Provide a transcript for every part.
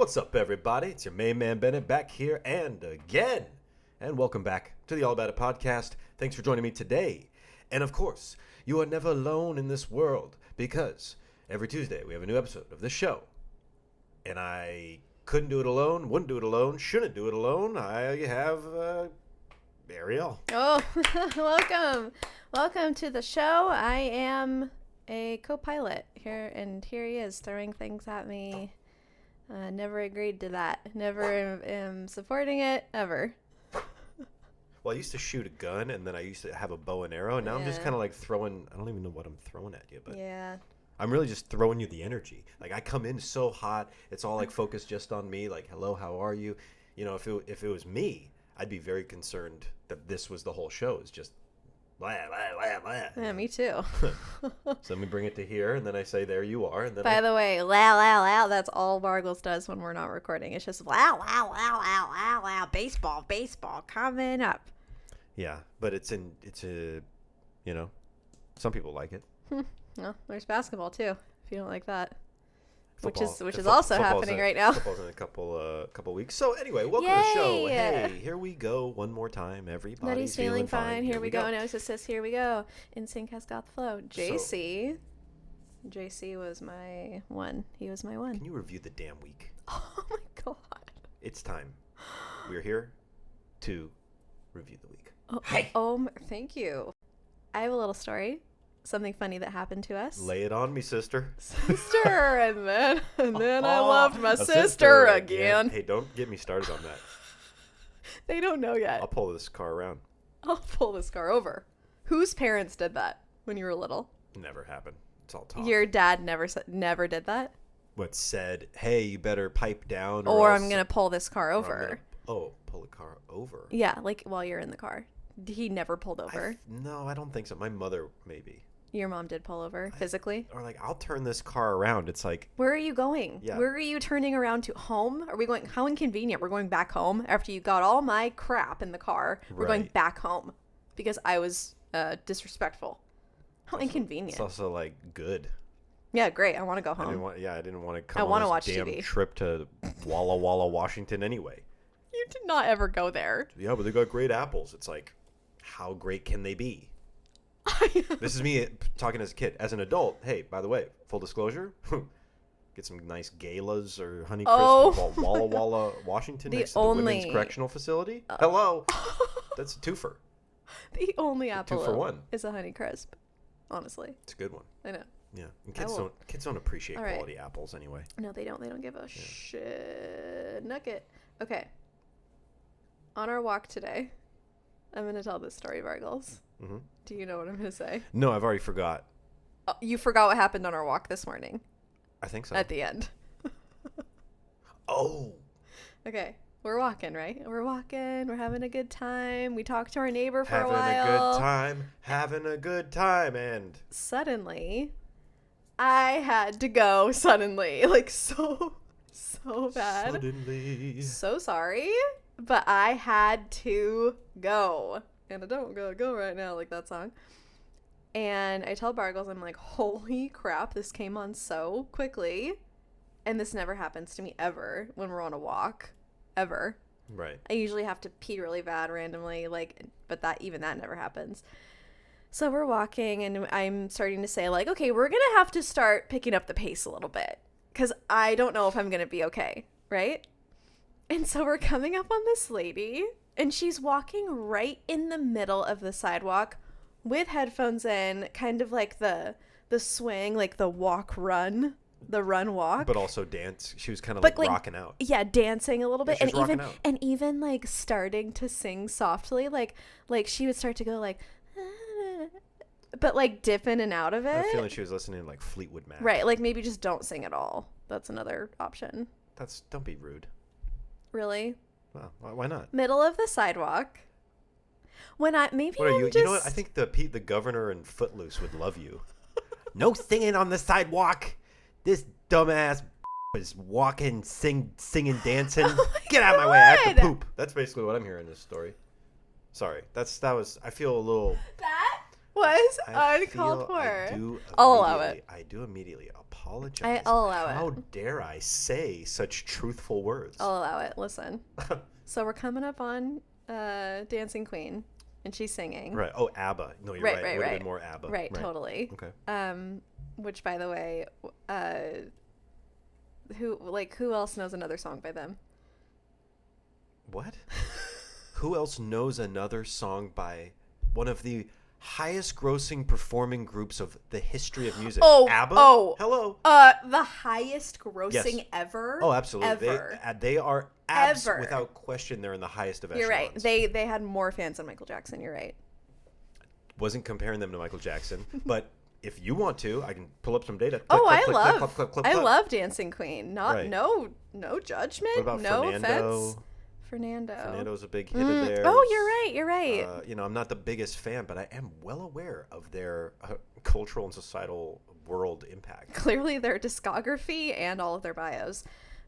What's up, everybody? It's your main man, Bennett, back here and again. And welcome back to the All About It podcast. Thanks for joining me today. And of course, you are never alone in this world because every Tuesday we have a new episode of this show. And I couldn't do it alone, wouldn't do it alone, shouldn't do it alone. I have Arielle. Oh, welcome. Welcome to the show. I am a co-pilot here, and here he is throwing things at me. Never agreed to that. Never am supporting it, ever. Well, I used to shoot a gun, and then I used to have a bow and arrow, and now I'm just kind of like throwing, I don't even know what I'm throwing at you, but yeah. I'm really just throwing you the energy. Like, I come in so hot, it's all like focused just on me, like, hello, how are you? You know, if it was me, I'd be very concerned that this was the whole show, is just blah, blah, blah, blah. Yeah, me too. So let me bring it to here, and then I say, there you are. And then By the way, wow, wow, wow, that's all Vargo's does when we're not recording. It's just wow, wow, wow, wow, wow, wow, baseball, coming up. Yeah, but it's a, you know, some people like it. Well, there's basketball too, if you don't like that. Football, which is also happening right now. Football's in a couple weeks. So anyway, welcome to the show. Hey, here we go one more time. Everybody's feeling fine. Here we go. No, it says here we go. NSYNC has got the flow. JC was my one. He was my one. Can you review the damn week? Oh my god. It's time. We're here to review the week. Thank you. I have a little story. Something funny that happened to us. Lay it on me, sister. And then I loved my sister again. Hey, don't get me started on that. They don't know yet. I'll pull this car around. I'll pull this car over. Whose parents did that when you were little? Never happened. It's all talk. Your dad never did that? What said, hey, you better pipe down. Or I'm going to pull this car over. Pull the car over? Yeah, like while you're in the car. He never pulled over. No, I don't think so. My mother, maybe. Your mom did pull over physically? Or like, I'll turn this car around. It's like... Where are you going? Yeah. Where are you turning around to? Home? Are we going... How inconvenient. We're going back home after you got all my crap in the car. We're going back home because I was disrespectful. How inconvenient. It's also like good. Yeah, great. I want to go home. I didn't want to come I want to on watch this damn TV. Trip to Walla Walla, Washington anyway. You did not ever go there. Yeah, but they got great apples. It's like, how great can they be? This is me talking as a kid. As an adult, hey, by the way, full disclosure, get some nice galas or Honeycrisp Walla Walla, Washington, next to the Women's Correctional Facility. Hello. That's a twofer. The only apple 2 for 1 is a Honeycrisp, honestly. It's a good one. I know. Yeah, and kids don't appreciate quality apples anyway. No, they don't. They don't give a shit nugget. Okay. On our walk today, I'm going to tell this story, Vargles. Mm-hmm. Do you know what I'm going to say? No, I've already forgot. Oh, you forgot what happened on our walk this morning? I think so. At the end. Oh. Okay. We're walking, right? We're walking. We're having a good time. We talked to our neighbor for a while. Having a good time. And suddenly, I had to go suddenly. Like, so bad. Suddenly. So sorry. But I had to go. And I don't gotta go right now, like that song. And I tell Bargles, I'm like, holy crap, this came on so quickly. And this never happens to me ever when we're on a walk. Ever. Right. I usually have to pee really bad randomly, but that never happens. So we're walking, and I'm starting to say, like, okay, we're gonna have to start picking up the pace a little bit. Because I don't know if I'm gonna be okay, right? And so we're coming up on this lady, and she's walking right in the middle of the sidewalk with headphones in, kind of like the swing, like the run walk. But also dance. She was kind of like rocking out. Yeah, dancing a little bit. Yeah, and even like starting to sing softly, like she would start to go like, but like dip in and out of it. I have a feeling she was listening to like Fleetwood Mac. Right, like maybe just don't sing at all. That's another option. Don't be rude. Really? Well, why not? Middle of the sidewalk. You know what? I think the governor and Footloose would love you. No singing on the sidewalk. This dumbass is walking, singing, dancing. Get out of my way. I have to poop. That's basically what I'm hearing in this story. Sorry. I feel a little. That was I uncalled feel for. I'll allow it. I do immediately apologize. I'll allow it. How dare I say such truthful words? I'll allow it. Listen. So we're coming up on Dancing Queen, and she's singing. Right. Oh, ABBA. No, you're right. It would have been more ABBA. Right, totally. Okay. Which, by the way, who else knows another song by them? What? Who else knows another song by one of the highest grossing performing groups of the history of music? ABBA? Oh. Hello. The highest grossing ever? Oh, absolutely. Ever. They are without question, they're in the highest of echelons. You're right. They had more fans than Michael Jackson. You're right. Wasn't comparing them to Michael Jackson, but if you want to, I can pull up some data. I love Dancing Queen. No judgment. What about no Fernando? Offense. Fernando's a big hit of theirs. Oh, you're right. I'm not the biggest fan, but I am well aware of their cultural and societal world impact. Clearly their discography and all of their bios.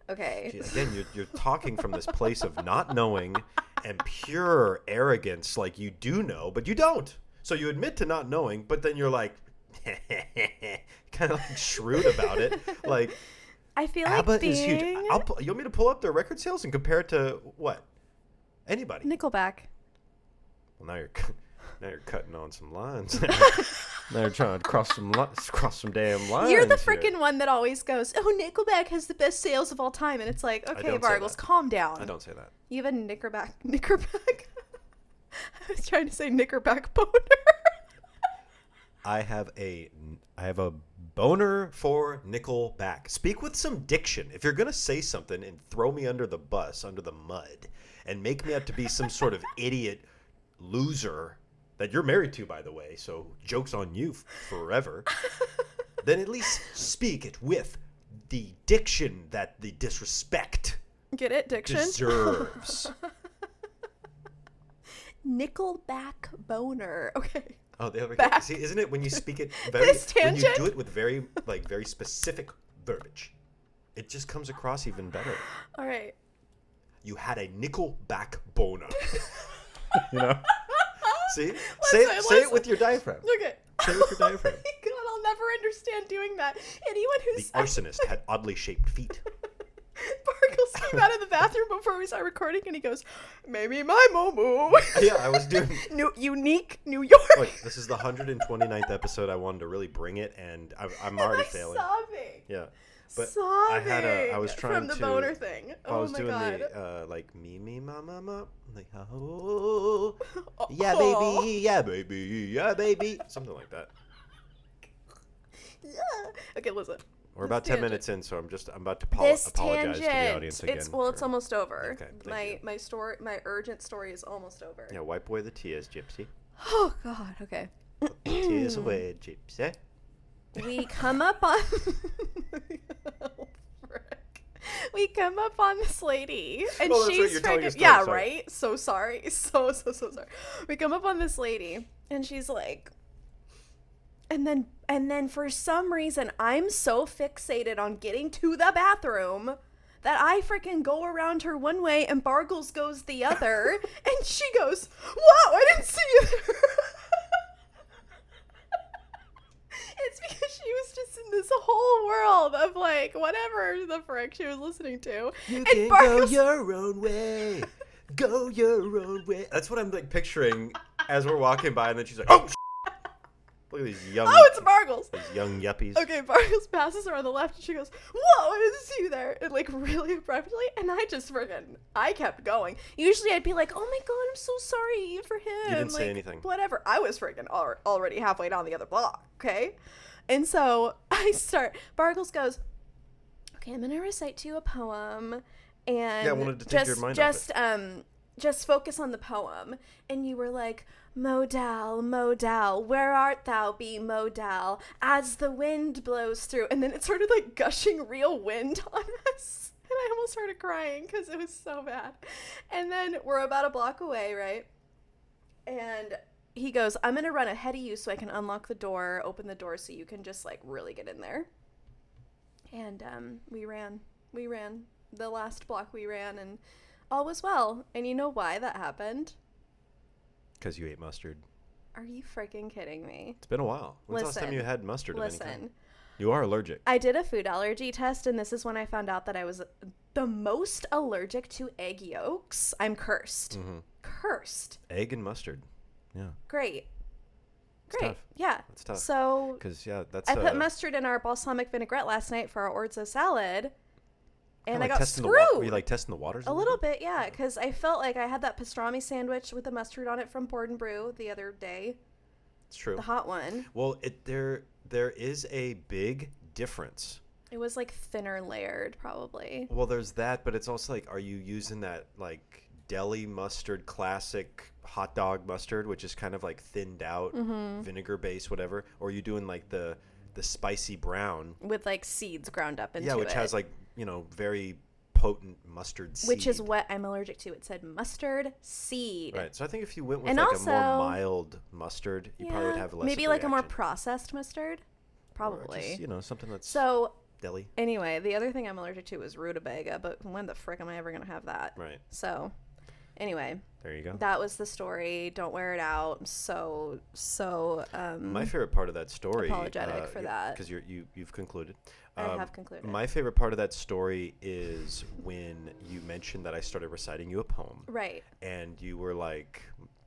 Okay. Gee, again, you're talking from this place of not knowing and pure arrogance, like you do know, but you don't. So you admit to not knowing, but then you're like, kind of like shrewd about it. Like, I feel ABBA like is huge. You want me to pull up their record sales and compare it to what? Anybody? Nickelback. Well, now you're cutting on some lines. Now you're trying to cross some damn lines. You're the freaking one that always goes, "Oh, Nickelback has the best sales of all time," and it's like, okay, Vargos, calm down. I don't say that. You have a Nickelback. I was trying to say Nickelback Boner. I have a boner for Nickelback. Speak with some diction. If you're going to say something and throw me under the bus, under the mud, and make me out to be some sort of idiot loser that you're married to, by the way, so joke's on you forever, then at least speak it with the diction that the disrespect Get it, diction? deserves. Nickelback Boner. Okay. Oh, the other Back. See, isn't it when you speak it This when you tangent? do it with very specific verbiage, it just comes across even better. All right. You had a Nickelback boner. You know? See? Listen. Say it with your diaphragm. Okay. Say it with your diaphragm. Oh my God, I'll never understand doing that. Anyone who's The arsonist had oddly shaped feet. Barkles came out of the bathroom before we started recording, and he goes, "Maybe my moo." Yeah, I was doing Unique New York. Look, this is the 129th episode. I wanted to really bring it, and I'm already failing. Sobbing. Yeah. But sobbing. I was trying from the boner thing. I was my doing God. the like me mama like oh yeah baby something like that. Yeah. Okay, listen. We're about 10 minutes in, so I'm about to apologize to the audience again. It's almost over. Okay, my urgent story is almost over. Yeah, wipe away the tears, Gypsy. Oh God. Okay. Tears away, Gypsy. We come up on. Oh, frick. We come up on this lady, and Oh, that's right, she's you're telling your story, yeah, sorry. right. So sorry, so sorry. We come up on this lady, and she's like, and then for some reason, I'm so fixated on getting to the bathroom that I freaking go around her one way, and Bargles goes the other, and she goes, "Whoa, I didn't see you there." It's because she was just in this whole world of like whatever the frick she was listening to. You and can Bargles- go your own way. Go your own way. That's what I'm like picturing as we're walking by, and then she's like, "Oh, look at these young." Oh, it's Bargles. These young yuppies. Okay, Bargles passes her on the left, and she goes, "Whoa, I didn't see you there," and like really abruptly, and I kept going. Usually, I'd be like, "Oh my God, I'm so sorry for him." You didn't like, say anything. Whatever. I was freaking already halfway down the other block. Okay, and so Bargles goes, "Okay, I'm gonna recite to you a poem, and Yeah, I wanted to take your mind off it. Just focus on the poem." And you were like, "Modal, Modal, where art thou, be Modal, as the wind blows through." And then it started like gushing real wind on us. And I almost started crying because it was so bad. And then we're about a block away, right? And he goes, "I'm going to run ahead of you so I can unlock the door, open the door so you can just like really get in there." And we ran. The last block we ran, and all was well. And you know why that happened? Because you ate mustard. Are you freaking kidding me? It's been a while. When's the last time you had mustard of any kind? Listen. You are allergic. I did a food allergy test, and this is when I found out that I was the most allergic to egg yolks. I'm cursed. Mm-hmm. Cursed. Egg and mustard. Yeah. Great. It's Great. tough. Yeah. It's tough. So, because I put mustard in our balsamic vinaigrette last night for our orzo salad, and I got screwed. Were you like testing the waters? A little bit, yeah, because I felt like I had that pastrami sandwich with the mustard on it from Board and Brew the other day. It's true. The hot one. Well, there is a big difference. It was like thinner layered, probably. Well, there's that, but it's also like, are you using that like Deli Mustard classic hot dog mustard, which is kind of like thinned out, vinegar based, whatever, or are you doing like the spicy brown with like seeds ground up into it? Yeah, which has like, very potent mustard seed. Which is what I'm allergic to. It said mustard seed. Right. So I think if you went with and like also, a more mild mustard, you probably would have less maybe of a like a more reaction. Processed mustard. Probably. Or just, something that's so deli. Anyway, the other thing I'm allergic to is rutabaga, but when the frick am I ever going to have that? Right. So anyway, there you go. That was the story. Don't wear it out. So my favorite part of that story, apologetic for that, because you've concluded. I have concluded. My favorite part of that story is when you mentioned that I started reciting you a poem. Right. And you were like,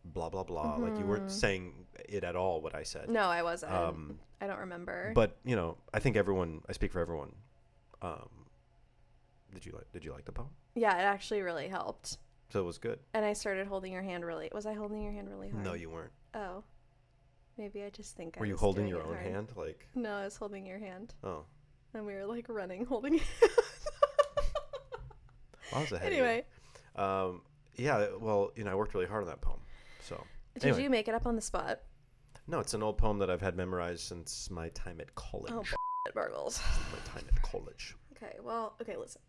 blah blah blah, like you weren't saying it at all what I said. No, I wasn't. I don't remember. But I think I speak for everyone. Did you like the poem? Yeah, it actually really helped. So it was good. And I started holding your hand really. Was I holding your hand really hard? No, you weren't. Oh. Maybe I just think I was. Were you holding doing your it own hard. hand? Like. No, I was holding your hand. Oh. And we were like running, holding hands. I was ahead anyway. of you. Yeah, well, I worked really hard on that poem. So. Did you make it up on the spot? No, it's an old poem that I've had memorized since my time at college. Oh, Bargles. My time at college. Okay, listen.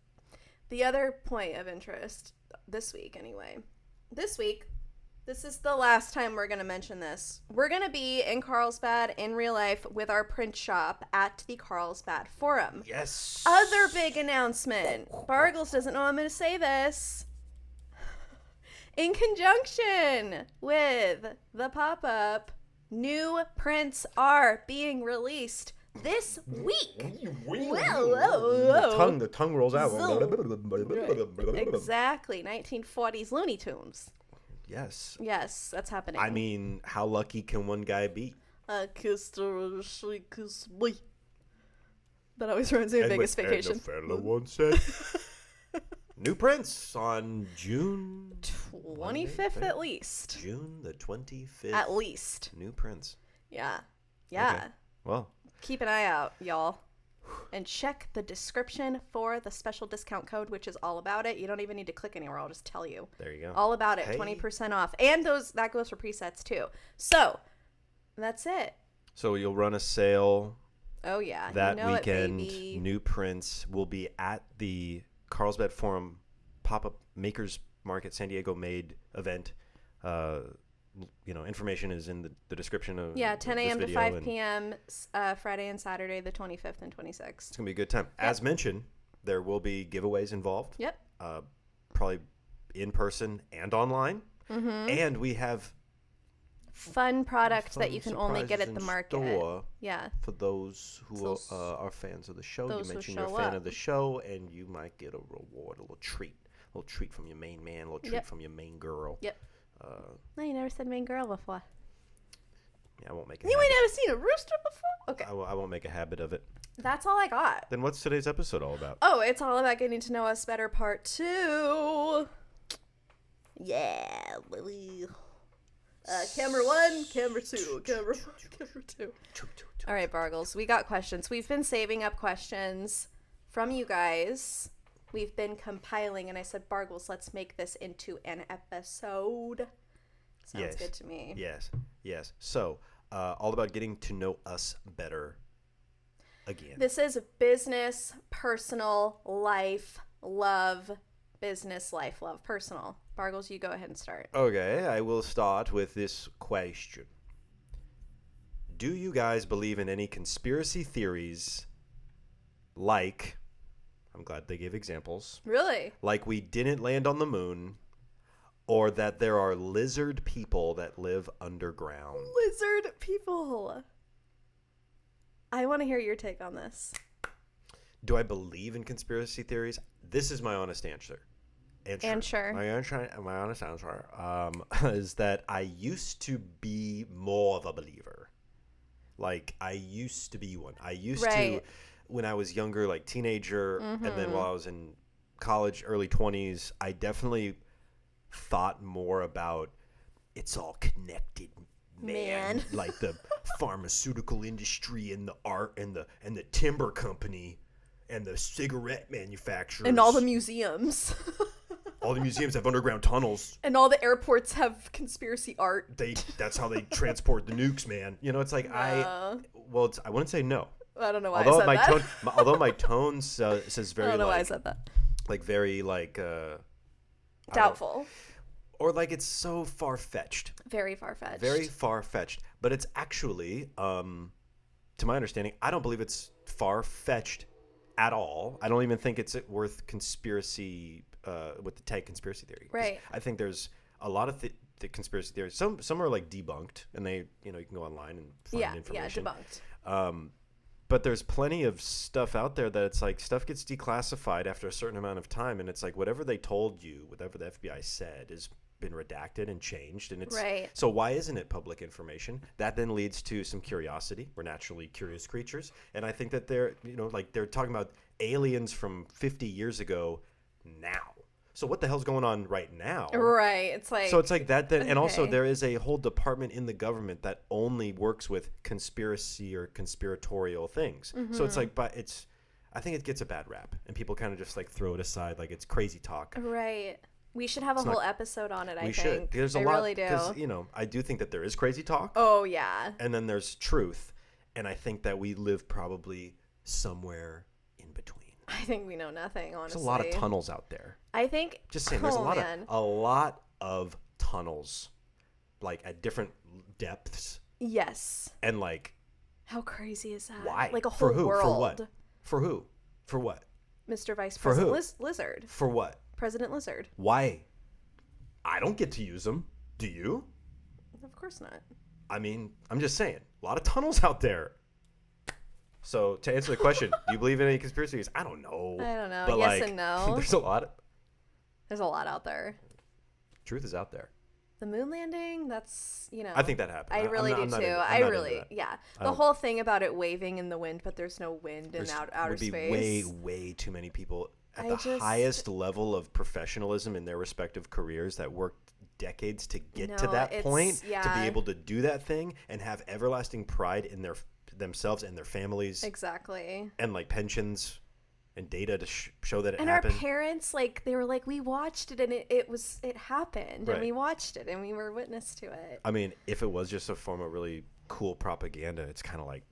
The other point of interest this week, anyway. This is the last time we're going to mention this. We're going to be in Carlsbad in real life with our print shop at the Carlsbad Forum. Yes. Other big announcement. Bargles doesn't know I'm going to say this. In conjunction with the pop-up, new prints are being released this week. Whoa. The tongue rolls out. Exactly. 1940s Looney Tunes. Yes. Yes, that's happening. I mean, how lucky can one guy be? I kissed her, she kissed me. That always reminds me of Vegas Vacation. And the fella once said, new prints on June 25th at least. June the 25th. At least. New prints. Yeah. Okay. Well. Keep an eye out, y'all. And check the description for the special discount code, which is all about it. You don't even need to click anywhere. I'll just tell you. There you go. All about it. Hey. 20% off. And that goes for presets too. So, that's it. So you'll run a sale. Oh, yeah. That weekend. New prints will be at the Carlsbad Forum Pop-Up Makers Market San Diego Made event. Information is in the description of 10 a.m. to 5 p.m. Friday and Saturday, the 25th and 26th. It's going to be a good time. Yep. As mentioned, there will be giveaways involved. Yep. Probably in person and online. Mm-hmm. And we have fun product that you can only get at the market. Store for those who are fans of the show. You mentioned you're a fan of the show, and you might get a reward, a little treat from your main man, a little treat from your main girl. Yep. No, you never said main girl before. Yeah, I won't make it. You ain't never seen a rooster before? Okay. I won't make a habit of it. That's all I got. Then what's today's episode all about? Oh, it's all about getting to know us better, part 2. Yeah, Lily. Camera 1, camera 2, camera 1, camera 2. All right, Bargles, we got questions. We've been saving up questions from you guys. We've been compiling, and I said, Bargles, let's make this into an episode. Sounds good to me. Yes. So, all about getting to know us better again. This is business, personal, life, love, business, life, love, personal. Bargles, you go ahead and start. Okay, I will start with this question. Do you guys believe in any conspiracy theories like... I'm glad they gave examples. Really? Like we didn't land on the moon, or that there are lizard people that live underground. Lizard people. I want to hear your take on this. Do I believe in conspiracy theories? This is my honest answer. Answer. My honest answer is that I used to be more of a believer. Like, I used to be one. I used to, when I was younger, like teenager, and then while I was in college, early 20s, I definitely thought more about it's all connected, man. Like the pharmaceutical industry and the art and the timber company and the cigarette manufacturers. And all the museums. All the museums have underground tunnels. And all the airports have conspiracy art. That's how they transport the nukes, man. You know, it's like I wouldn't say no. I don't know why I said that. Although my tone says very, I don't know like, why I said that. Like very like doubtful. Or like it's so far-fetched. Very far-fetched. Very far-fetched. But it's actually, to my understanding, I don't believe it's far-fetched at all. I don't even think it's worth conspiracy with the tag conspiracy theory. Right. I think there's a lot of the conspiracy theories. Some are like debunked, and they, you know, you can go online and find information. Yeah, debunked. But there's plenty of stuff out there that it's like stuff gets declassified after a certain amount of time, and it's like whatever they told you, whatever the FBI said, has been redacted and changed, and it's so why isn't it public information? That then leads to some curiosity. We're naturally curious creatures, and I think that they're talking about aliens from 50 years ago now. So what the hell's going on right now? Right. It's like that. And also there is a whole department in the government that only works with conspiracy or conspiratorial things. Mm-hmm. So it's like, I think it gets a bad rap, and people kind of just like throw it aside like it's crazy talk. Right. We should have a whole episode on it, I think. We should. There's a lot. Really do. Because, you know, I do think that there is crazy talk. Oh, yeah. And then there's truth. And I think that we live probably somewhere in between. I think we know nothing, honestly. There's a lot of tunnels out there. I think. Just saying, there's a lot of tunnels, like at different depths. Yes. And like. How crazy is that? Why? Like a whole world. For what? For who? For what? Mr. Vice President Lizard. For what? President Lizard. Why? I don't get to use them. Do you? Of course not. I mean, I'm just saying, a lot of tunnels out there. So to answer the question, do you believe in any conspiracies? I don't know. I don't know. But yes and no. There's a lot. There's a lot out there. Truth is out there. The moon landing, that's, you know. I think that happened. I really do too. Yeah. The whole thing about it waving in the wind, but there's no wind in outer space. Would be way too many people at the highest level of professionalism in their respective careers that worked decades to get to that point, to be able to do that thing and have everlasting pride in themselves and their families. Exactly. And like pensions and data to show that it and happened. And our parents, like, they were like, we watched it and it happened. Right. And we watched it and we were witness to it. I mean, if it was just a form of really cool propaganda, it's kind of like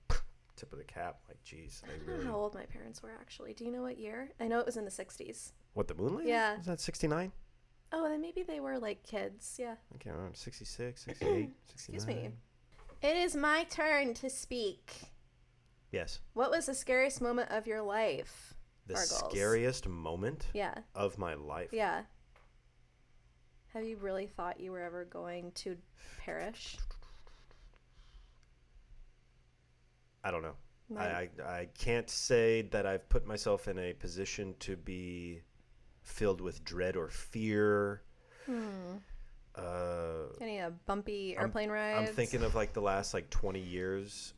tip of the cap. Like, geez. I don't know how old my parents were, actually. Do you know what year? I know it was in the 60s. What, the moon landing? Yeah. Was that 69? Oh, then maybe they were like kids. Yeah. I can't remember. 66, 68, 69. Excuse me. It is my turn to speak. Yes. What was the scariest moment of your life? The scariest moment Yeah. of my life? Yeah. Have you really thought you were ever going to perish? I don't know. I can't say that I've put myself in a position to be filled with dread or fear. Any bumpy airplane rides? I'm thinking of like the last like 20 years.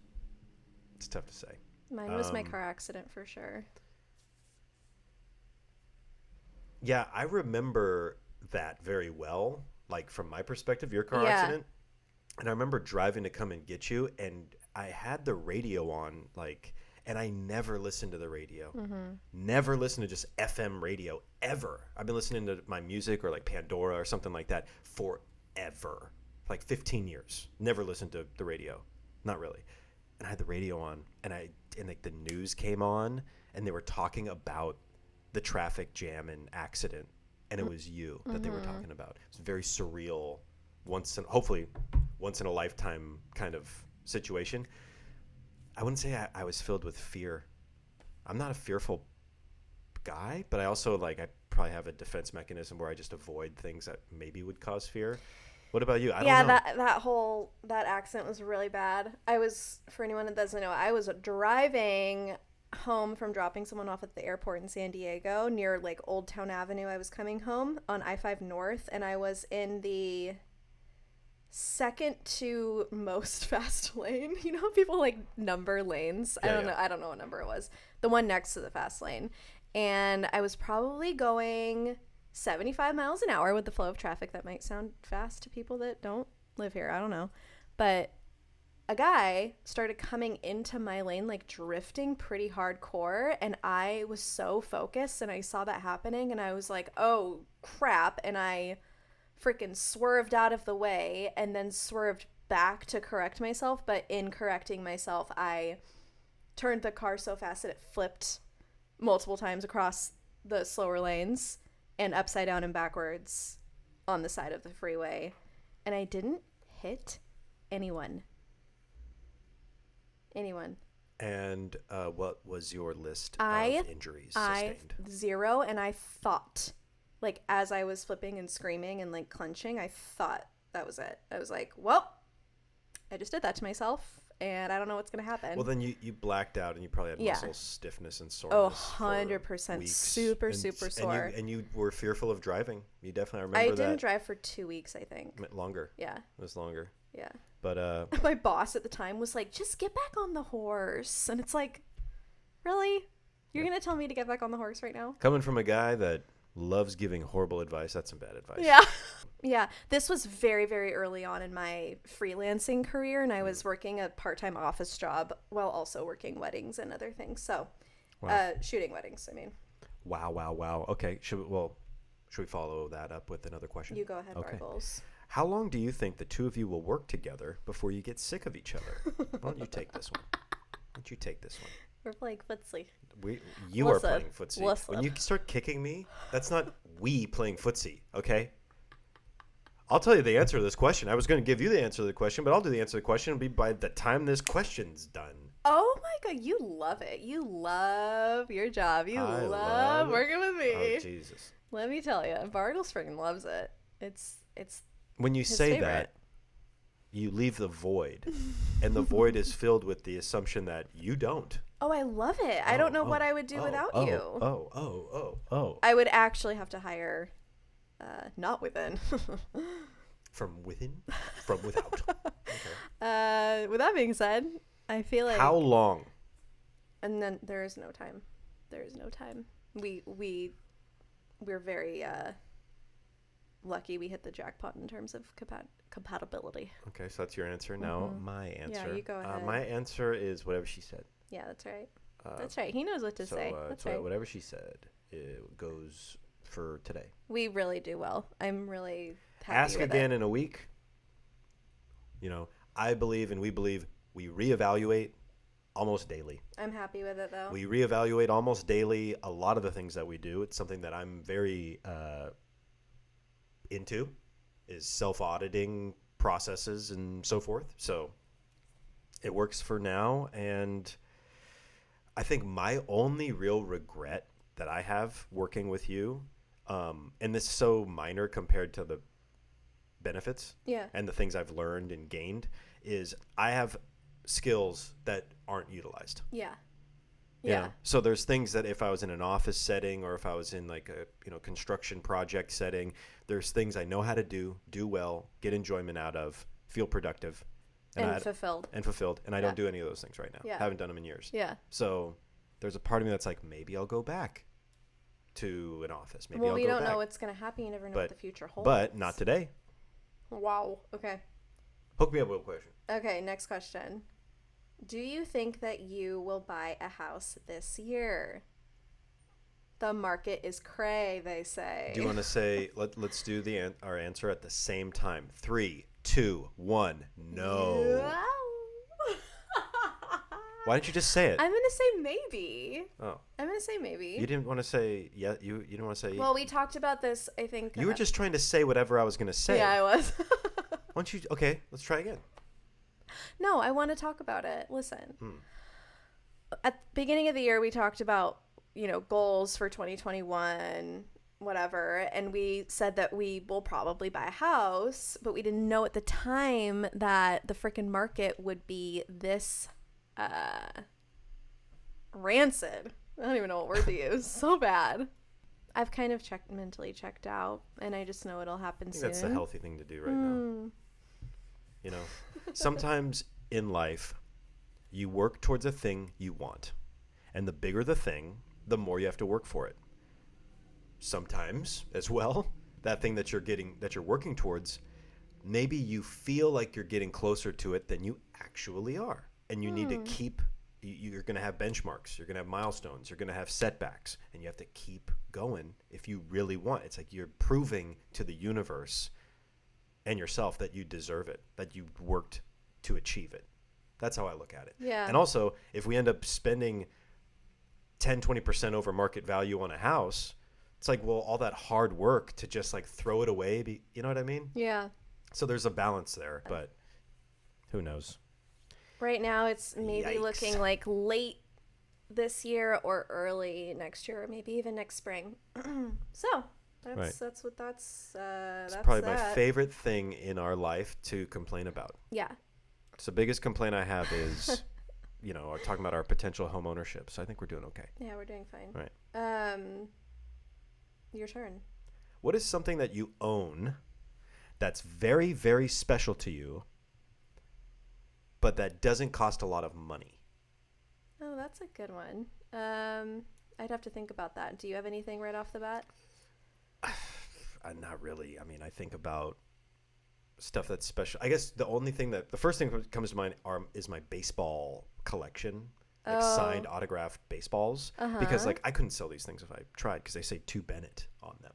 It's tough to say. Mine was my car accident for sure. Yeah, I remember that very well. Like from my perspective, your car accident. And I remember driving to come and get you, and I had the radio on, like, and I never listened to the radio. Mm-hmm. Never listened to just FM radio ever. I've been listening to my music or like Pandora or something like that forever, like 15 years. Never listened to the radio, not really. And I had the radio on, and like the news came on, and they were talking about the traffic jam and accident, and it was you that they were talking about. It's very surreal, hopefully once in a lifetime kind of situation. I wouldn't say I was filled with fear. I'm not a fearful guy, but I also like I probably have a defense mechanism where I just avoid things that maybe would cause fear. What about you? I don't know. that accident was really bad. For anyone that doesn't know, I was driving home from dropping someone off at the airport in San Diego near like Old Town Avenue. I was coming home on I-5 North, and I was in the second to most fast lane. You know how people like number lanes? Yeah, I don't know what number it was. The one next to the fast lane. And I was probably going 75 miles an hour with the flow of traffic. That might sound fast to people that don't live here. I don't know. But a guy started coming into my lane, like drifting pretty hardcore. And I was so focused, and I saw that happening, and I was like, oh, crap. And I freaking swerved out of the way and then swerved back to correct myself. But in correcting myself, I turned the car so fast that it flipped multiple times across the slower lanes and upside down and backwards on the side of the freeway. And I didn't hit anyone. And what was your list of injuries sustained? 0, and I thought, like, as I was flipping and screaming and, like, clenching, I thought that was it. I was like, well, I just did that to myself, and I don't know what's going to happen. Well, then you blacked out, and you probably had muscle stiffness and soreness. Oh, 100%. Super sore. And you were fearful of driving. You definitely remember that. I didn't drive for 2 weeks, I think. Longer. Yeah. It was longer. Yeah. But my boss at the time was like, just get back on the horse. And it's like, really? You're going to tell me to get back on the horse right now? Coming from a guy that loves giving horrible advice, that's some bad advice. Yeah. Yeah. This was very, very early on in my freelancing career, and I was working a part-time office job while also working weddings and other things. So, shooting weddings, I mean. Wow. Okay. Should we follow that up with another question? You go ahead, okay. Vargos. How long do you think the two of you will work together before you get sick of each other? Why don't you take this one? We're playing footsie. You are playing footsie. When you start kicking me, that's not we playing footsie, okay? I'll tell you the answer to this question. I was going to give you the answer to the question, but I'll do the answer to the question. It'll be by the time this question's done. Oh my God, you love it. You love your job. I love working with me. Oh, Jesus. Let me tell you, Bartles freaking loves it. It's when you say favorite. That, you leave the void, and the void is filled with the assumption that you don't. Oh, I love it. I don't know what I would do without you. Oh. I would actually have to hire, not within. From within? From without. Okay. With that being said, I feel like. How long? And then there is no time. We're very lucky we hit the jackpot in terms of compatibility. Okay, so that's your answer. Now my answer. Yeah, you go ahead. My answer is whatever she said. Yeah, that's right. That's right. He knows what to say. That's right. Whatever she said, it goes for today. We really do well. I'm really happy Ask with again it. in a week. I believe and we believe we reevaluate almost daily. I'm happy with it, though. We reevaluate almost daily a lot of the things that we do. It's something that I'm very into, is self-auditing processes and so forth. So it works for now. And I think my only real regret that I have working with you, and this is so minor compared to the benefits and the things I've learned and gained, is I have skills that aren't utilized. Yeah. So there's things that if I was in an office setting or if I was in like a construction project setting, there's things I know how to do well, get enjoyment out of, feel productive, and fulfilled. And I don't do any of those things right now. Haven't done them in years. Yeah. So there's a part of me that's like, maybe I'll go back to an office. Maybe we don't know what's going to happen. You never know what the future holds. But not today. Wow. Okay. Hook me up with a question. Okay, next question. Do you think that you will buy a house this year? The market is cray, they say. Do you want to say, let's do our answer at the same time? 3, 2, 1, no. Why didn't you just say it? I'm going to say maybe. Oh. I'm going to say maybe. You didn't want to say, you didn't want to say. Well, we talked about this, I think. You were just trying to say whatever I was going to say. Yeah, I was. Why don't you, okay, let's try again. No, I want to talk about it. Listen. At the beginning of the year, we talked about goals for 2021, whatever. And we said that we will probably buy a house, but we didn't know at the time that the freaking market would be this rancid. I don't even know what word to use. So bad. I've kind of mentally checked out, and I just know it'll happen soon. That's the healthy thing to do right now. Sometimes in life, you work towards a thing you want. And the bigger the thing, the more you have to work for it. Sometimes, as well, that thing that you're working towards, maybe you feel like you're getting closer to it than you actually are. And you need to keep, you're going to have benchmarks, you're going to have milestones, you're going to have setbacks, and you have to keep going if you really want. It's like you're proving to the universe and yourself that you deserve it, that you worked to achieve it. That's how I look at it. Yeah. And also, if we end up spending 10-20% over market value on a house, it's like, well, all that hard work to just like throw it away, you know what I mean? Yeah. So there's a balance there, but who knows? Right now it's maybe looking like late this year or early next year, or maybe even next spring. So that's probably my favorite thing in our life to complain about. Yeah. So the biggest complaint I have is, talking about our potential home ownership. So I think we're doing okay. Yeah, we're doing fine. Right. Your turn. What is something that you own that's very, very special to you, but that doesn't cost a lot of money? Oh, that's a good one. I'd have to think about that. Do you have anything right off the bat? Not really. I mean, I think about stuff that's special. I guess the first thing that comes to mind is my baseball collection, like signed autographed baseballs, because like I couldn't sell these things if I tried because they say to Bennett on them,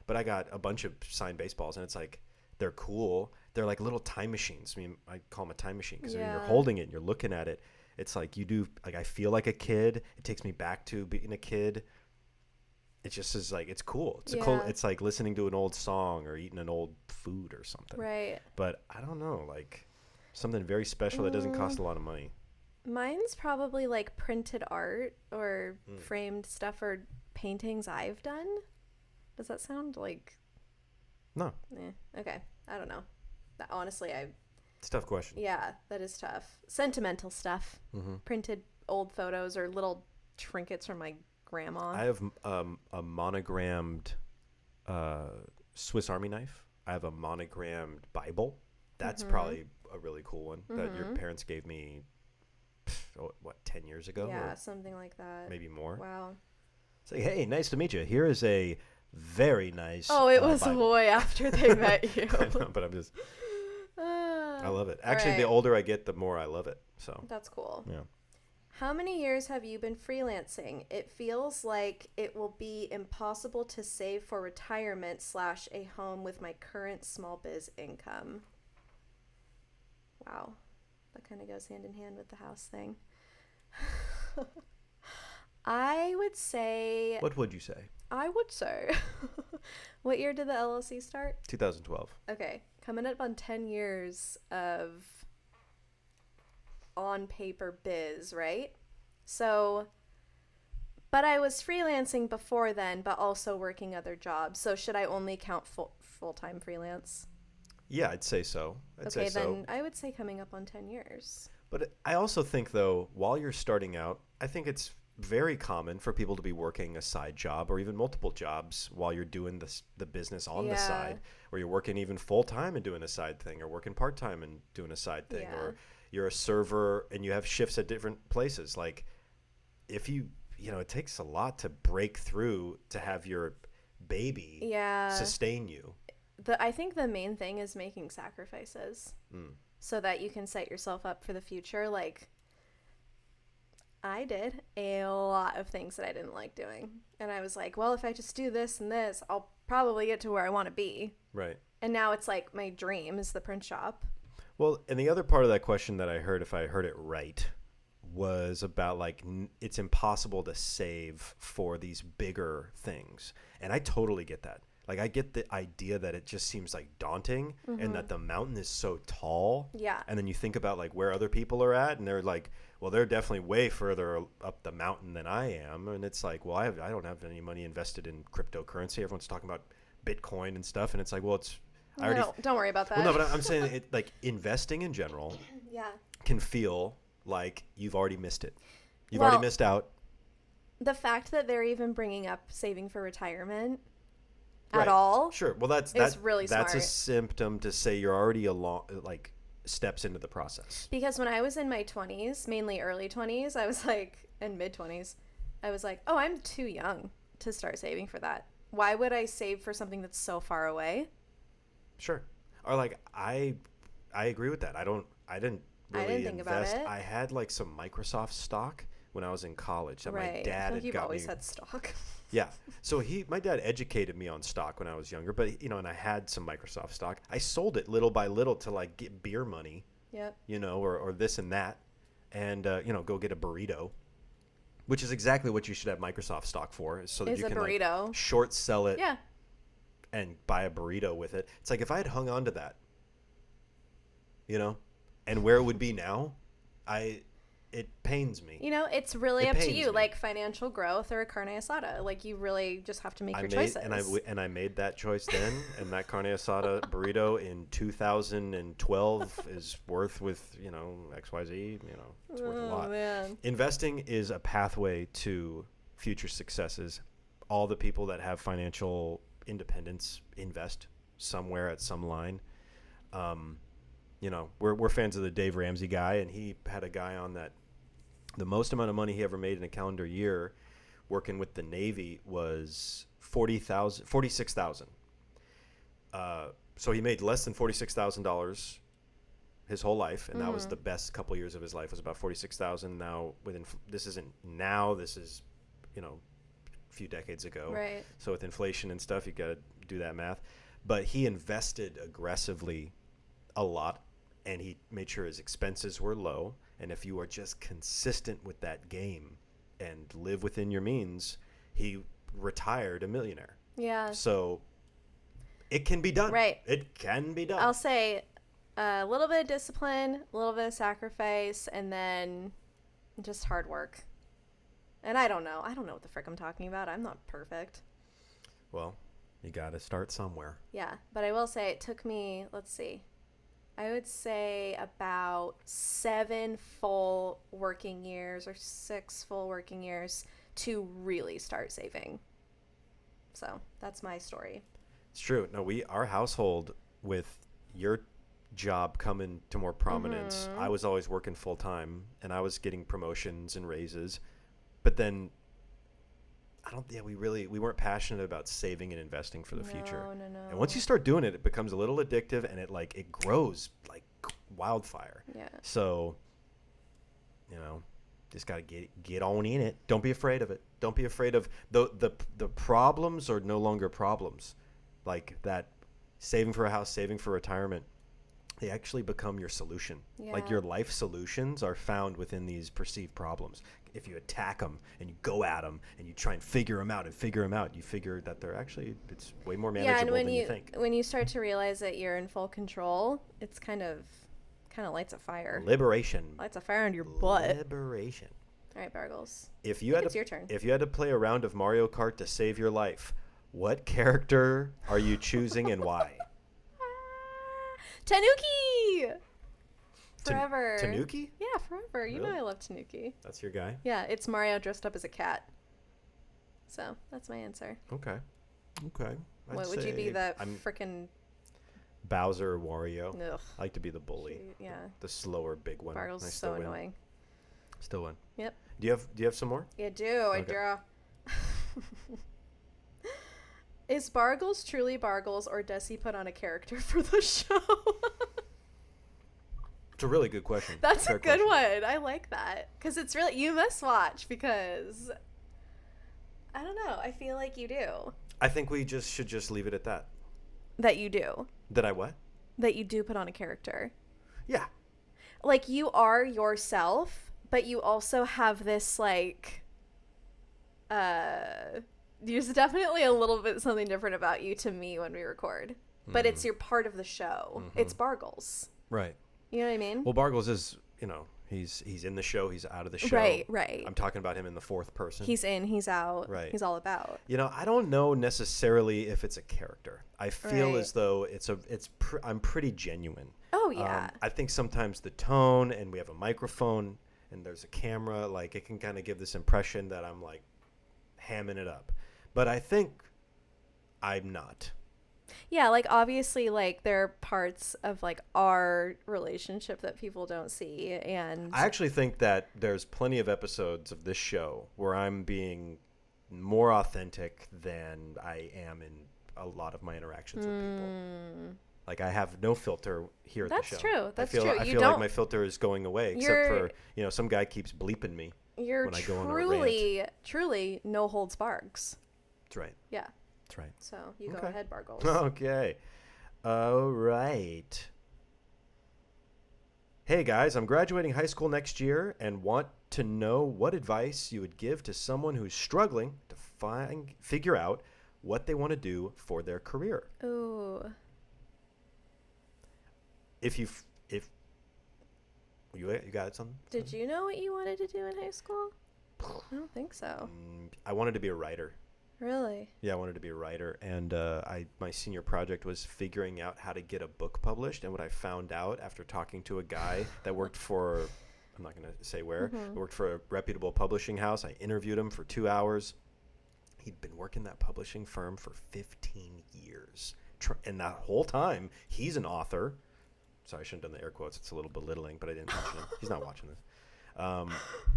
but I got a bunch of signed baseballs, and it's like, they're cool. They're like little time machines. I mean, I call them a time machine because you're holding it and you're looking at it. It's like I feel like a kid. It takes me back to being a kid. It just is like, it's cool. It's like listening to an old song or eating an old food or something. Right. But I don't know, like something very special that doesn't cost a lot of money. Mine's probably like printed art or framed stuff or paintings I've done. Does that sound like? No. Okay. I don't know. Honestly, it's a tough question. Yeah, that is tough. Sentimental stuff. Printed old photos or little trinkets from my grandma. I have a monogrammed Swiss Army knife. I have a monogrammed Bible. That's probably a really cool one that your parents gave me, 10 years ago? Yeah, something like that. Maybe more. Wow. It's like, hey, nice to meet you. Here is a very nice it was Bible. way after they met you. I know, but I'm just... I love it. Actually, the older I get, the more I love it. So that's cool. Yeah. How many years have you been freelancing? It feels like it will be impossible to save for retirement / a home with my current small biz income. Wow. That kind of goes hand in hand with the house thing. I would say... What would you say? I would say... What year did the LLC start? 2012. Okay. Coming up on 10 years of on paper biz, right? So, but I was freelancing before then, but also working other jobs. So should I only count full-time freelance? Yeah, I'd say so. Then I would say coming up on 10 years. But I also think, though, while you're starting out, I think it's very common for people to be working a side job or even multiple jobs while you're doing the business on the side, or you're working even full-time and doing a side thing, or working part-time and doing a side thing, or you're a server and you have shifts at different places. Like, if it takes a lot to break through to have your baby sustain you. I think the main thing is making sacrifices so that you can set yourself up for the future. Like, I did a lot of things that I didn't like doing. And I was like, well, if I just do this and this, I'll probably get to where I want to be. Right. And now it's like my dream is the print shop. Well, and the other part of that question that I heard, if I heard it right, was about like it's impossible to save for these bigger things. And I totally get that. Like, I get the idea that it just seems like daunting and that the mountain is so tall. Yeah. And then you think about like where other people are at and they're like well, they're definitely way further up the mountain than I am. And it's like, well, I don't have any money invested in cryptocurrency. Everyone's talking about Bitcoin and stuff. And it's like, well, don't worry about that. Well, no, but I'm saying it, like investing in general can feel like you've already missed it. You've already missed out. The fact that they're even bringing up saving for retirement at all. Sure. Well, that's really that's smart. a symptom to say you're already like steps into the process. Because when I was in my 20s, mainly early 20s, I was like, and mid 20s, I was like, oh, I'm too young to start saving for that. Why would I save for something that's so far away? Sure. Or like I agree with that. I didn't really think about invest. it. I had like some Microsoft stock when I was in college that my I dad feel like had you've got always me. had stock. Yeah. So my dad educated me on stock when I was younger, but and I had some Microsoft stock. I sold it little by little to like get beer money. Yep. Or this and that, and go get a burrito, which is exactly what you should have Microsoft stock for, so that you can like short sell it. Yeah. And buy a burrito with it. It's like if I had hung on to that, and where it would be now, it pains me. It's really up to you, like financial growth or a carne asada. Like you really just have to make your choices. And I made that choice then, and that carne asada burrito in 2012 is worth with XYZ. It's worth a lot. Man. Investing is a pathway to future successes. All the people that have financial independence invest somewhere at some line. We're fans of the Dave Ramsey guy, and he had a guy on that the most amount of money he ever made in a calendar year working with the Navy was $46,000. So he made less than $46,000 his whole life, and that was the best couple years of his life, was about $46,000. Now this is a few decades ago. Right. So with inflation and stuff, you got to do that math. But he invested aggressively a lot, and he made sure his expenses were low. And if you are just consistent with that game and live within your means, he retired a millionaire. Yeah. So it can be done. Right. It can be done. I'll say a little bit of discipline, a little bit of sacrifice, and then just hard work. And I don't know what the frick I'm talking about. I'm not perfect. Well, you got to start somewhere. Yeah, but I will say it took me, I would say about 7 full working years or 6 full working years to really start saving. So that's my story. It's true. No, our household, with your job coming to more prominence, I was always working full time, and I was getting promotions and raises. But then we weren't passionate about saving and investing for the future. No. And once you start doing it, it becomes a little addictive, and it grows like wildfire. Yeah. So, just got to get on in it. Don't be afraid of it. Don't be afraid of the problems are no longer problems. Like that, saving for a house, saving for retirement, they actually become your solution. Yeah. Like your life solutions are found within these perceived problems. If you attack them and you go at them and you try and figure them out, you figure that it's way more manageable than you think. When you start to realize that you're in full control, it's kind of lights a fire. Liberation. Lights a fire on your butt. Liberation. All right, Bargles. It's your turn. If you had to play a round of Mario Kart to save your life, what character are you choosing and why? Tanuki! Forever. Tanuki? Yeah, forever. You Really? know I love Tanuki. That's your guy? Yeah, it's Mario dressed up as a cat. So, that's my answer. Okay. What would you be, the frickin' Bowser or Wario? Ugh. I like to be the bully. Yeah. The slower, big one. Bargles is so annoying. Still win. Yep. Do you have some more? Yeah, I do. Okay. I draw. Is Bargles truly Bargles, or does he put on a character for the show? It's a really good question. That's a good one. I like that. Because it's really, you must watch, because I don't know. I feel like you do. I think we should just leave it at that. That you do. That I what? That you do put on a character. Yeah. Like, you are yourself, but you also have this, like, there's definitely a little bit something different about you to me when we record. But it's your part of the show. It's Bargles. Right. You know what I mean? Well, Bargles is, He's in the show. He's out of the show. Right. I'm talking about him in the fourth person. He's in, he's out. Right. He's all about. You know, I don't know necessarily if it's a character. I feel as though I'm pretty genuine. Oh, yeah. I think sometimes the tone, and we have a microphone and there's a camera, like it can kind of give this impression that I'm like hamming it up. But I think I'm not. Yeah, like obviously like there are parts of like our relationship that people don't see, and I actually think that there's plenty of episodes of this show where I'm being more authentic than I am in a lot like my interactions with people. Like I have no filter here at the show. That's true. That's true. I feel like my filter is going away, except for, you know, some guy keeps bleeping me when I go on a rant. Truly no holds bargs. That's right. Yeah. That's right. So you go ahead, Bargles. Okay. All right. Hey guys, I'm graduating high school next year and want to know what advice you would give to someone who's struggling to figure out what they want to do for their career. Ooh. If you got something? Did you know what you wanted to do in high school? I don't think so. I wanted to be a writer. Really? Yeah, I wanted to be a writer, and my senior project was figuring out how to get a book published. And what I found out after talking to a guy that worked for, I'm not going to say where, worked for a reputable publishing house. I interviewed him for 2 hours. He'd been working that publishing firm for 15 years, and that whole time he's an author. Sorry, I shouldn't have done the air quotes. It's a little belittling, but I didn't mention him. He's not watching this.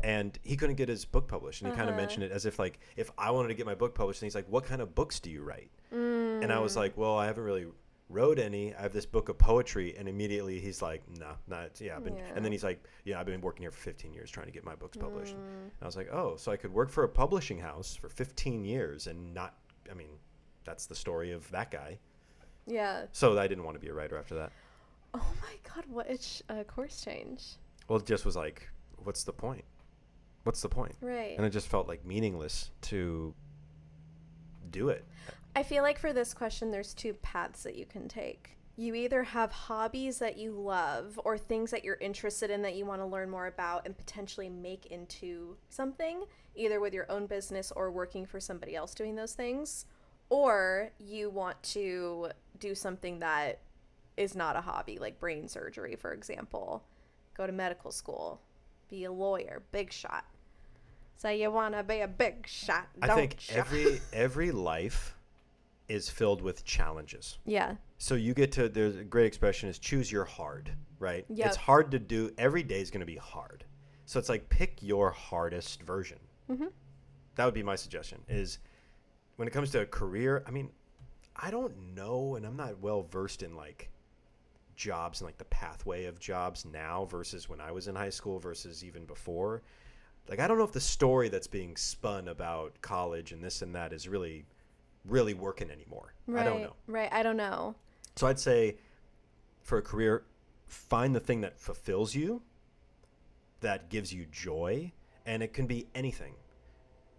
And he couldn't get his book published. And he kind of mentioned it as if, like, if I wanted to get my book published, and he's like, what kind of books do you write? And I was like, well, I haven't really wrote any. I have this book of poetry. And immediately he's like, no, not. Yeah, And then he's like, yeah, I've been working here for 15 years trying to get my books published. And I was like, oh, so I could work for a publishing house for 15 years and not, I mean, that's the story of that guy. Yeah. So I didn't want to be a writer after that. Oh my God, what a course change. Well, it just was like, what's the point? What's the point? Right. And it just felt like meaningless to do it. I feel like for this question, there's two paths that you can take. You either have hobbies that you love or things that you're interested in that you want to learn more about and potentially make into something, either with your own business or working for somebody else doing those things. Or you want to do something that is not a hobby, like brain surgery, for example. Go to medical school, be a lawyer, big shot. So you want to be a big shot, don't you? I think every life is filled with challenges. Yeah. So you get to, there's a great expression is choose your hard, right? Yep. It's hard to do. Every day is going to be hard. So it's like pick your hardest version. Mm-hmm. That would be my suggestion is when it comes to a career, I mean, I don't know, and I'm not well versed in like jobs and like the pathway of jobs now versus when I was in high school versus even before. Like, I don't know if the story that's being spun about college and this and that is really working anymore. Right, I don't know. Right. I don't know. So I'd say for a career, find the thing that fulfills you, that gives you joy, and it can be anything.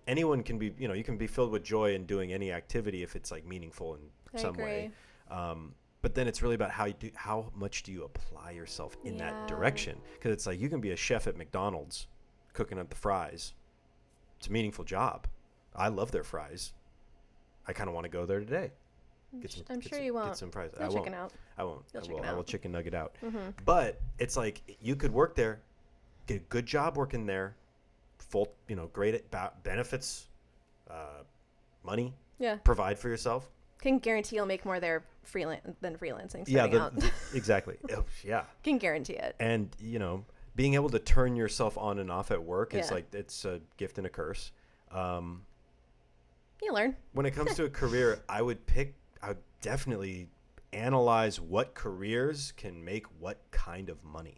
Anyone can be, you know, you can be filled with joy in doing any activity if it's like meaningful in some way. But then it's really about how much do you apply yourself in that direction? Because it's like you can be a chef at McDonald's cooking up the fries. It's a meaningful job. I love their fries. I kind of want to go there today. I'm sure you won't. Get some fries. You'll chicken out. I won't. I will chicken nugget out. Mm-hmm. But it's like you could work there, get a good job working there, full, you know, great benefits, money. Yeah. Provide for yourself. Can guarantee you'll make more there than freelancing. Yeah, exactly. Oh, yeah. Can guarantee it. And, you know, being able to turn yourself on and off at work is like, it's a gift and a curse. You learn. When it comes to a career, I would definitely analyze what careers can make what kind of money.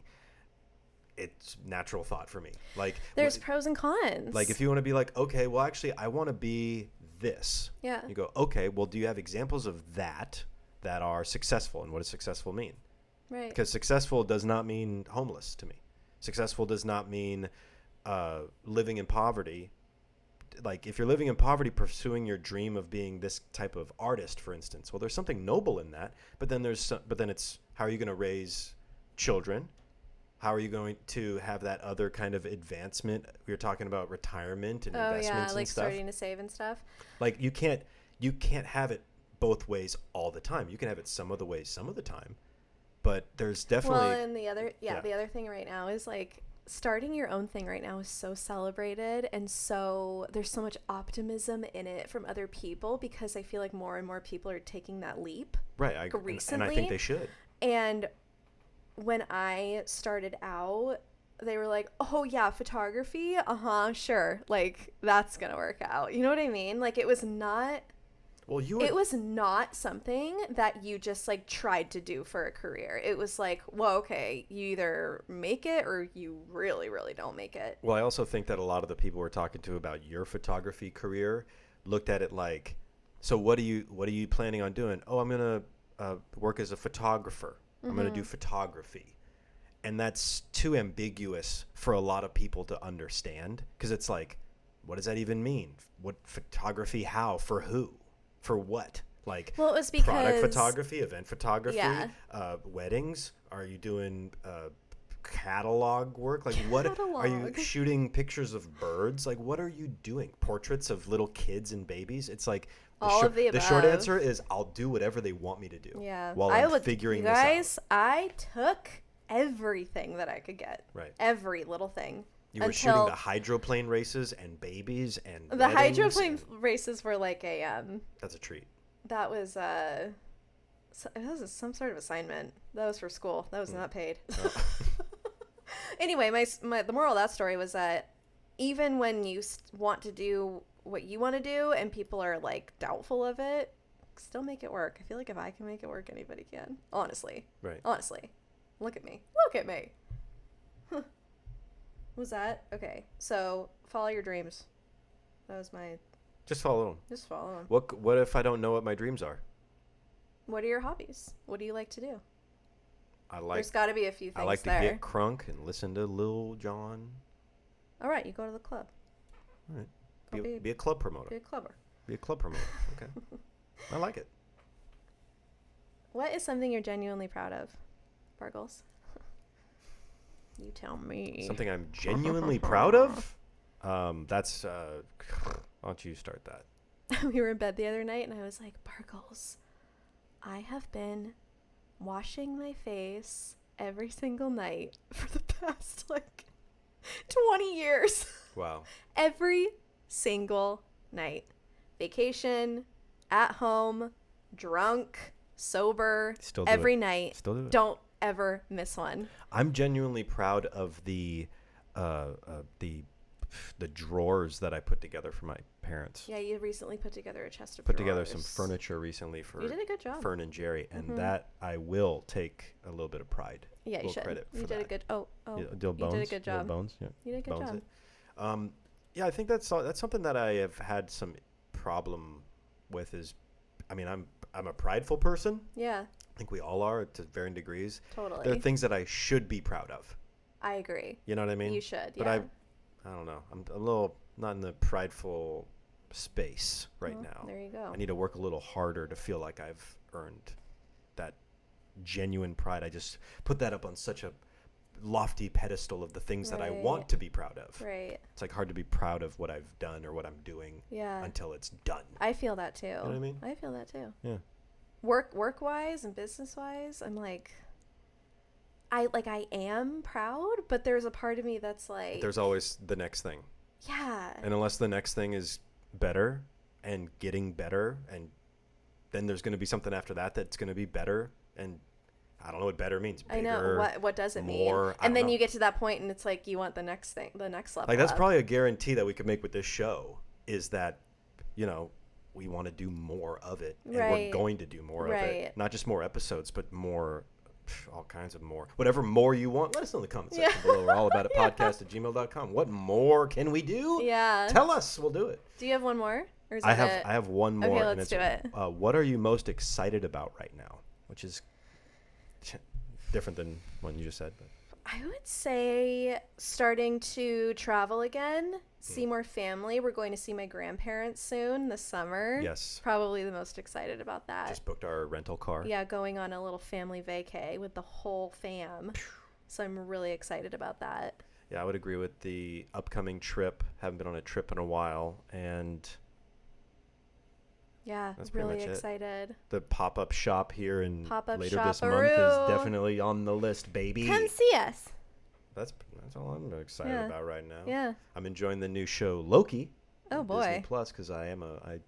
It's natural thought for me. Like, there's pros and cons. Like, if you want to be like, okay, well, actually, I want to be this. Yeah. You go, okay, well, do you have examples of that are successful? And what does successful mean? Right. Because successful does not mean homeless to me. Successful does not mean living in poverty. Like, if you're living in poverty, pursuing your dream of being this type of artist, for instance, well, there's something noble in that. But then it's how are you going to raise children How are you going to have that other kind of advancement? We were talking about retirement and Oh investments yeah, and like stuff. starting to save and stuff. Like you can't have it both ways all the time. You can have it some of the ways some of the time, but there's definitely Well, and the other thing right now is like starting your own thing right now is so celebrated, and so there's so much optimism in it from other people because I feel like more and more people are taking that leap. right. And I think they should. And when I started out, they were like, "Oh yeah, photography, sure, like that's gonna work out." You know what I mean? Like it was not something that you just like tried to do for a career. It was like, well, okay, you either make it or you really, really don't make it. Well, I also think that a lot of the people we're talking to about your photography career looked at it like, so what are you planning on doing? Oh, I'm gonna work as a photographer. I'm gonna do photography. And that's too ambiguous for a lot of people to understand because it's like, what does that even mean? What photography? How? For who? For what? Like, well, it was because product photography, event photography, Yeah. Weddings. Are you doing catalog work? Like, what are you Catalog. shooting pictures of birds? Like, what are you doing? Portraits of little kids and babies? It's like All of the the short above. answer is I'll do whatever they want me to do. Yeah. While I I'm would, figuring you this guys, out. I took everything that I could get. Right. Every little thing. You were shooting the hydroplane races and babies and The weddings hydroplane and races were like that's a treat. that was it was some sort of assignment. That was for school. That was not paid. Oh. Anyway, the moral of that story was that even when you want to do what you want to do and people are like doubtful of it, still make it work. I feel like if I can make it work, anybody can. Honestly. Right. Honestly. Look at me. Look at me. Huh. Was that? Okay. So, follow your dreams. That was my... Just follow them. Just follow them. What if I don't know what my dreams are? What are your hobbies? What do you like to do? There's got to be a few things I like there. to get crunk and listen to Lil Jon. All right, you go to the club. All right. Be a club promoter. Be a clubber. Be a club promoter. Okay. I like it. What is something you're genuinely proud of, Bargles? You tell me. Something I'm genuinely proud of? That's, why don't you start that? We were in bed the other night, and I was like, Bargles, I have been washing my face every single night for the past, 20 years. Wow. Every single night. Vacation, at home, drunk, sober, Still do every it. night. Still do it. Don't ever miss one. I'm genuinely proud of the drawers that I put together for my parents. Yeah, you recently put together a chest of Put drawers. together some furniture recently for You did a good job. Fern and Jerry, and that I will take a little bit of pride. Yeah, you should. Credit for You did a that. good. Yeah, You did a good job. Bones. Yeah. You did a good Bones job. it. Yeah, I think that's something that I have had some problem with. I'm a prideful person. Yeah, I think we all are to varying degrees. totally. There are things that I should be proud of. I agree. You know what I mean? You should. But Yeah. I don't know. I'm a little not in the prideful space right Well, now. There you go. I need to work a little harder to feel like I've earned that genuine pride. I just put that up on such a lofty pedestal of the things that I want Right. to be proud of. Right. It's like hard to be proud of what I've done or what I'm doing Yeah. until it's done. I feel that too. You know what I mean? I feel that too. Yeah. Work wise and business wise, I'm like, I am proud, but there's a part of me that's like, There's always the next thing. yeah. And unless the next thing is better and getting better, and then there's going to be something after that that's going to be better, and I don't know what better means. Bigger, I know what does it more, mean? I And don't then know. you get to that point and it's like you want the next thing, the next level. Like that's up. probably a guarantee that we could make with this show is that, we want to do more of it, and we're Right. going to do more of Right. it. Not just more episodes, but more, all kinds of more. Whatever more you want, let us know in the comments section below. We're all about it podcast at gmail.com. What more can we do? Yeah. Tell us, we'll do it. Do you have one more? Or is I that it? have one more. Okay, and let's it's, do it. What are you most excited about right now? Which is different than one you just said. But. I would say starting to travel again, see more family. We're going to see my grandparents soon this summer. Yes. Probably the most excited about that. Just booked our rental car. Yeah, going on a little family vacay with the whole fam. So I'm really excited about that. Yeah, I would agree with the upcoming trip. Haven't been on a trip in a while, and Yeah, that's pretty really much it. excited. The pop-up shop here in Pop-up later this month shop-aroo. is definitely on the list, baby. Come see us. That's all I'm excited Yeah. about right now. Yeah. I'm enjoying the new show Loki. Oh on boy. Disney Plus, because I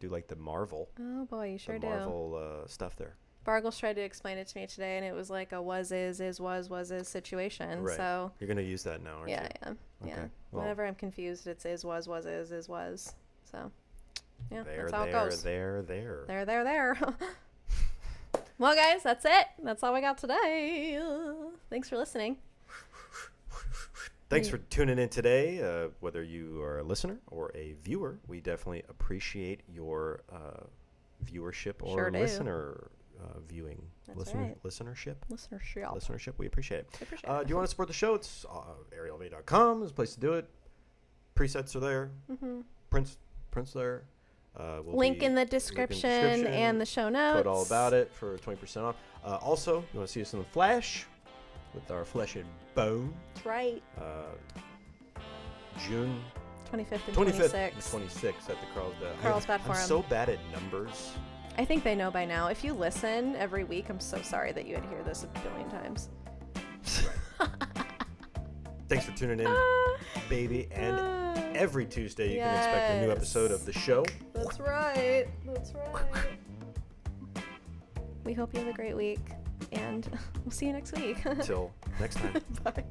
do like the Marvel. Oh boy, you sure the do. Marvel stuff there. Bargles tried to explain it to me today, and it was like a was is was is situation. Right. So You're gonna use that now, aren't yeah, you? yeah, Okay. yeah. Well, Whenever I'm confused, it's is was is was. So yeah, there, that's how it goes. there. There. Well, guys, that's it. That's all we got today. Thanks for listening. Thanks for tuning in today. Whether you are a listener or a viewer, we definitely appreciate your viewership or Sure do. listener viewing. That's right. Listenership. Listenership. We appreciate it. I appreciate Do it. you want to support the show? It's ARIELLE'S is a place to do it. Presets are there. Mm-hmm. Prints there. Link in the description and the show notes. Put all about it for 20% off. Also, you want to see us in the flesh with our flesh and bone. That's right. June 25th and 25th 26th. and 26th at the Carlsbad. Carlsbad I'm Forum. so bad at numbers. I think they know by now. If you listen every week, I'm so sorry that you had to hear this a billion times. Thanks for tuning in, baby. And every Tuesday you can expect a new episode of the show. That's right. That's right. We hope you have a great week, and we'll see you next week. Until next time. Bye.